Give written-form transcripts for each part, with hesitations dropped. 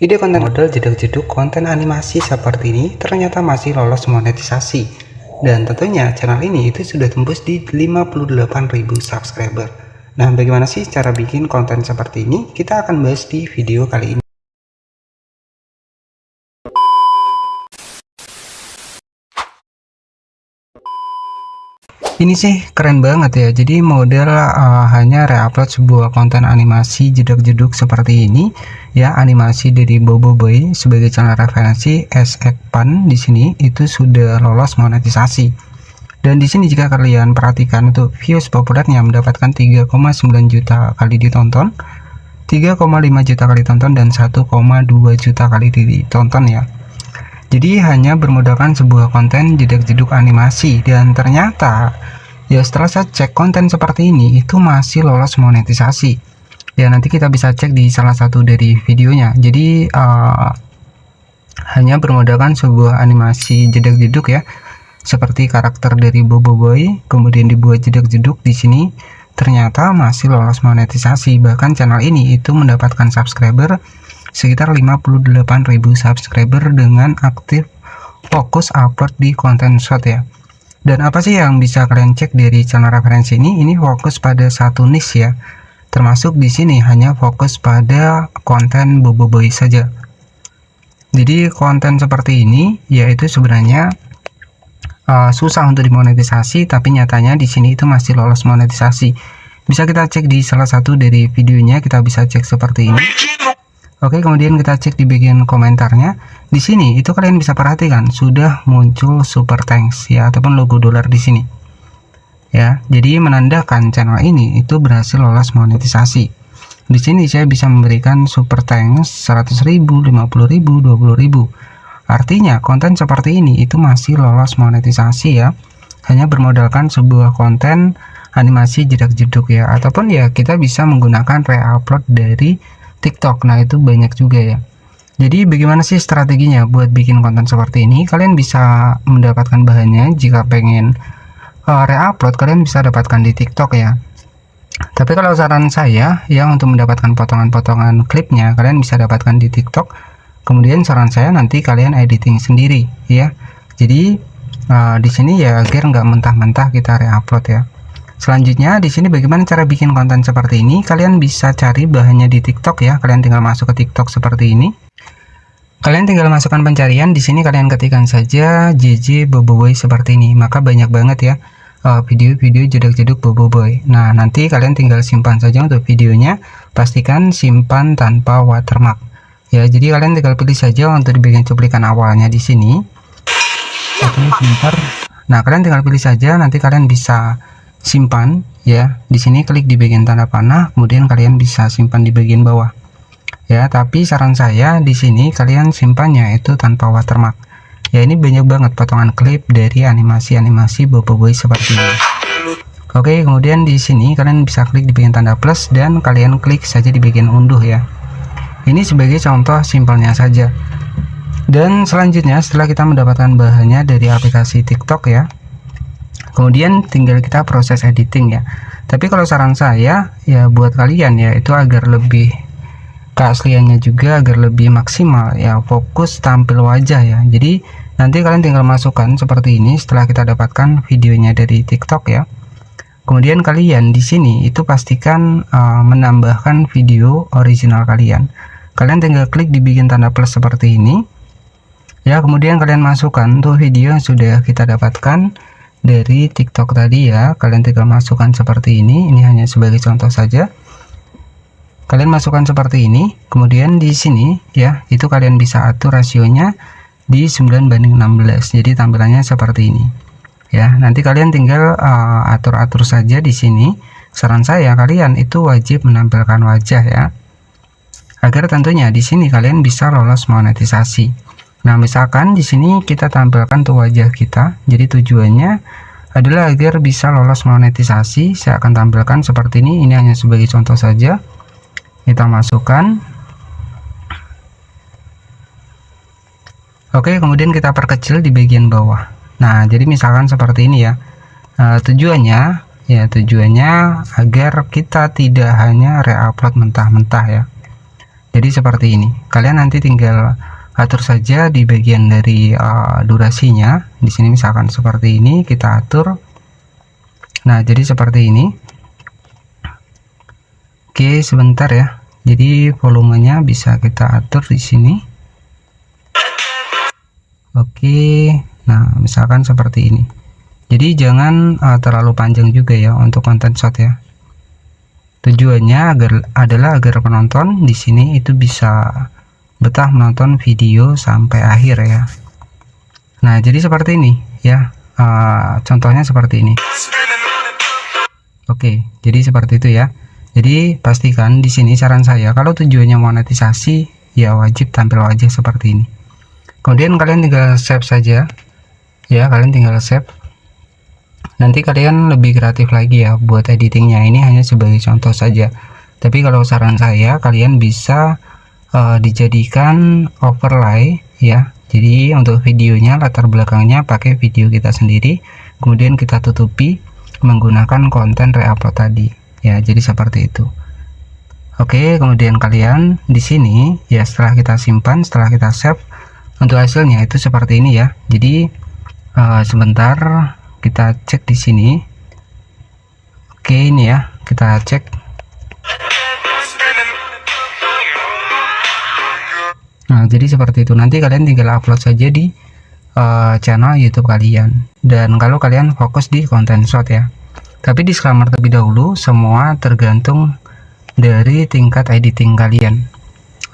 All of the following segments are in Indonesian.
Ide konten model jeduk-jeduk konten animasi seperti ini ternyata masih lolos monetisasi. Dan tentunya channel ini itu sudah tembus di 58.000 subscriber. Nah, bagaimana sih cara bikin konten seperti ini? Kita akan bahas di video kali ini. Ini sih keren banget ya. Jadi model hanya reupload sebuah konten animasi jeduk-jeduk seperti ini ya, animasi dari Boboiboy sebagai channel referensi Ekpan di sini itu sudah lolos monetisasi. Dan di sini jika kalian perhatikan untuk views populernya mendapatkan 3,9 juta kali ditonton, 3,5 juta kali tonton dan 1,2 juta kali ditonton ya. Jadi hanya bermodalkan sebuah konten jeduk-jeduk animasi, dan ternyata ya setelah saya cek konten seperti ini itu masih lolos monetisasi. Ya nanti kita bisa cek di salah satu dari videonya. Jadi hanya bermodalkan sebuah animasi jeduk-jeduk ya, seperti karakter dari Boboiboy, kemudian dibuat jeduk-jeduk di sini. Ternyata masih lolos monetisasi. Bahkan channel ini itu mendapatkan subscriber sekitar 58.000 subscriber dengan aktif fokus upload di konten short ya. Dan apa sih yang bisa kalian cek dari channel referensi ini? Ini fokus pada satu niche ya. Termasuk di sini hanya fokus pada konten Boboiboy saja. Jadi konten seperti ini yaitu sebenarnya susah untuk dimonetisasi, tapi nyatanya di sini itu masih lolos monetisasi. Bisa kita cek di salah satu dari videonya, kita bisa cek seperti ini. Oke, kemudian kita cek di bagian komentarnya. Di sini itu kalian bisa perhatikan sudah muncul super thanks ya, ataupun logo dolar di sini. Ya, jadi menandakan channel ini itu berhasil lolos monetisasi. Di sini saya bisa memberikan super thanks 100.000, 50.000, 20.000. Artinya konten seperti ini itu masih lolos monetisasi ya. Hanya bermodalkan sebuah konten animasi jedak-jeduk ya, ataupun ya kita bisa menggunakan reupload dari TikTok. Nah itu banyak juga ya. Jadi bagaimana sih strateginya buat bikin konten seperti ini? Kalian bisa mendapatkan bahannya jika pengen reupload, kalian bisa dapatkan di TikTok ya. Tapi kalau saran saya ya, untuk mendapatkan potongan-potongan klipnya kalian bisa dapatkan di TikTok. Kemudian saran saya nanti kalian editing sendiri ya. Jadi di sini ya agar nggak mentah-mentah kita reupload ya. Selanjutnya di sini bagaimana cara bikin konten seperti ini? Kalian bisa cari bahannya di TikTok ya. Kalian tinggal masuk ke TikTok seperti ini. Kalian tinggal masukkan pencarian di sini, kalian ketikkan saja JJ Boboiboy seperti ini. Maka banyak banget ya video-video jeduk-jeduk Boboiboy. Nah, nanti kalian tinggal simpan saja untuk videonya. Pastikan simpan tanpa watermark. Ya, jadi kalian tinggal pilih saja untuk di bagian cuplikan awalnya di sini. Oke, sebentar. Nah, kalian tinggal pilih saja, nanti kalian bisa simpan ya. Di sini klik di bagian tanda panah, kemudian kalian bisa simpan di bagian bawah ya. Tapi saran saya di sini kalian simpannya itu tanpa watermark ya. Ini banyak banget potongan klip dari animasi-animasi Boboiboy seperti ini. Oke, kemudian di sini kalian bisa klik di bagian tanda plus dan kalian klik saja di bagian unduh ya. Ini sebagai contoh simpelnya saja. Dan selanjutnya setelah kita mendapatkan bahannya dari aplikasi TikTok ya, kemudian tinggal kita proses editing ya. Tapi kalau saran saya ya buat kalian ya, itu agar lebih keasliannya juga, agar lebih maksimal ya, fokus tampil wajah ya. Jadi nanti kalian tinggal masukkan seperti ini setelah kita dapatkan videonya dari TikTok ya. Kemudian kalian di sini itu pastikan menambahkan video original kalian. Kalian tinggal klik di bagian tanda plus seperti ini ya. Kemudian kalian masukkan tuh video yang sudah kita dapatkan dari TikTok tadi ya. Kalian tinggal masukkan seperti ini. Ini hanya sebagai contoh saja. Kalian masukkan seperti ini. Kemudian di sini ya, itu kalian bisa atur rasionya di 9:16. Jadi tampilannya seperti ini ya. Nanti kalian tinggal atur-atur saja di sini. Saran saya kalian itu wajib menampilkan wajah ya, agar tentunya di sini kalian bisa lolos monetisasi. Nah, misalkan di sini kita tampilkan tuh wajah kita. Jadi tujuannya adalah agar bisa lolos monetisasi. Saya akan tampilkan seperti ini. Ini hanya sebagai contoh saja. Kita masukkan. Oke, kemudian kita perkecil di bagian bawah. Nah, jadi misalkan seperti ini ya. Tujuannya agar kita tidak hanya reupload mentah-mentah ya. Jadi seperti ini. Kalian nanti tinggal atur saja di bagian dari durasinya. Di sini misalkan seperti ini kita atur. Nah, jadi seperti ini. Oke, sebentar ya. Jadi volumenya bisa kita atur di sini. Oke. Nah, misalkan seperti ini. Jadi jangan terlalu panjang juga ya untuk konten short ya. Tujuannya adalah agar penonton di sini itu bisa betah menonton video sampai akhir ya. Nah, jadi seperti ini ya. Contohnya seperti ini. Oke, jadi seperti itu ya. Jadi pastikan di sini saran saya, kalau tujuannya monetisasi ya wajib tampil wajah seperti ini. Kemudian kalian tinggal save saja ya, kalian tinggal save. Nanti kalian lebih kreatif lagi ya buat editingnya, ini hanya sebagai contoh saja. Tapi kalau saran saya, kalian bisa dijadikan overlay ya. Jadi untuk videonya latar belakangnya pakai video kita sendiri, kemudian kita tutupi menggunakan konten reupload tadi ya. Jadi seperti itu. Oke, kemudian kalian di sini ya, setelah kita simpan, setelah kita save, untuk hasilnya itu seperti ini ya. Jadi sebentar kita cek di sini. Oke, ini ya, kita cek. Nah, jadi seperti itu. Nanti kalian tinggal upload saja di channel YouTube kalian. Dan kalau kalian fokus di konten short ya. Tapi disclaimer terlebih dahulu, semua tergantung dari tingkat editing kalian.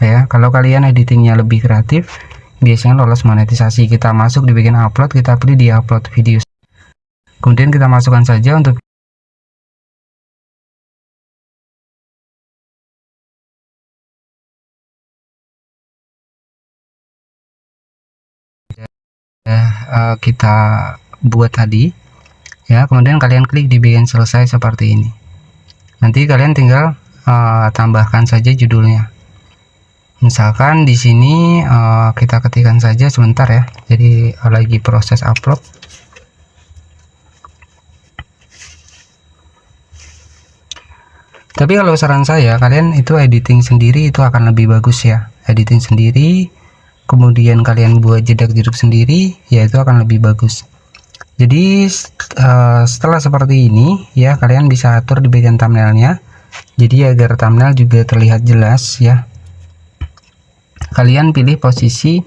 Ya, kalau kalian editingnya lebih kreatif, biasanya lolos monetisasi. Kita masuk di bagian upload, kita pilih di upload video. Kemudian kita masukkan saja untuk kita buat tadi ya. Kemudian kalian klik di bagian selesai seperti ini. Nanti kalian tinggal tambahkan saja judulnya. Misalkan di sini kita ketikkan saja sebentar ya. Jadi lagi proses upload. Tapi kalau saran saya, kalian itu editing sendiri itu akan lebih bagus ya. Editing sendiri, kemudian kalian buat jedak-jeduk sendiri, ya itu akan lebih bagus. Jadi setelah seperti ini ya, kalian bisa atur di bagian thumbnailnya. Jadi agar thumbnail juga terlihat jelas ya. Kalian pilih posisi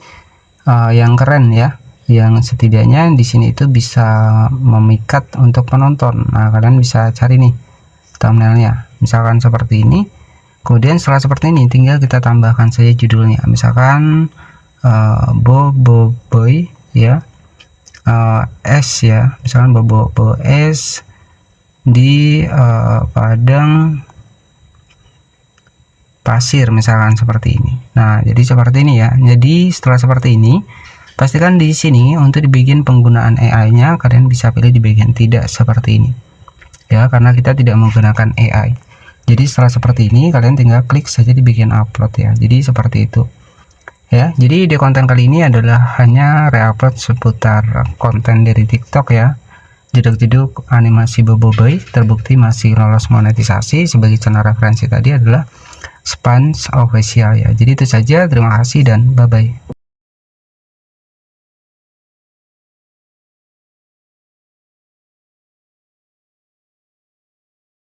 yang keren ya, yang setidaknya di sini itu bisa memikat untuk penonton. Nah, kalian bisa cari nih thumbnailnya. Misalkan seperti ini. Kemudian setelah seperti ini tinggal kita tambahkan saja judulnya. Misalkan Bobo Boy ya, S ya, misalkan Bobo S di Padang Pasir, misalkan seperti ini. Nah, jadi seperti ini ya. Jadi setelah seperti ini, pastikan di sini untuk di bagian penggunaan AI-nya kalian bisa pilih di bagian tidak seperti ini. Ya, karena kita tidak menggunakan AI. Jadi setelah seperti ini kalian tinggal klik saja di bagian upload ya. Jadi seperti itu. Ya, jadi ide konten kali ini adalah hanya reupload seputar konten dari TikTok ya. Jeduk-jeduk animasi Bobo Boy terbukti masih lolos monetisasi. Sebagai channel referensi tadi adalah Spans Official ya. Jadi itu saja, terima kasih dan bye bye.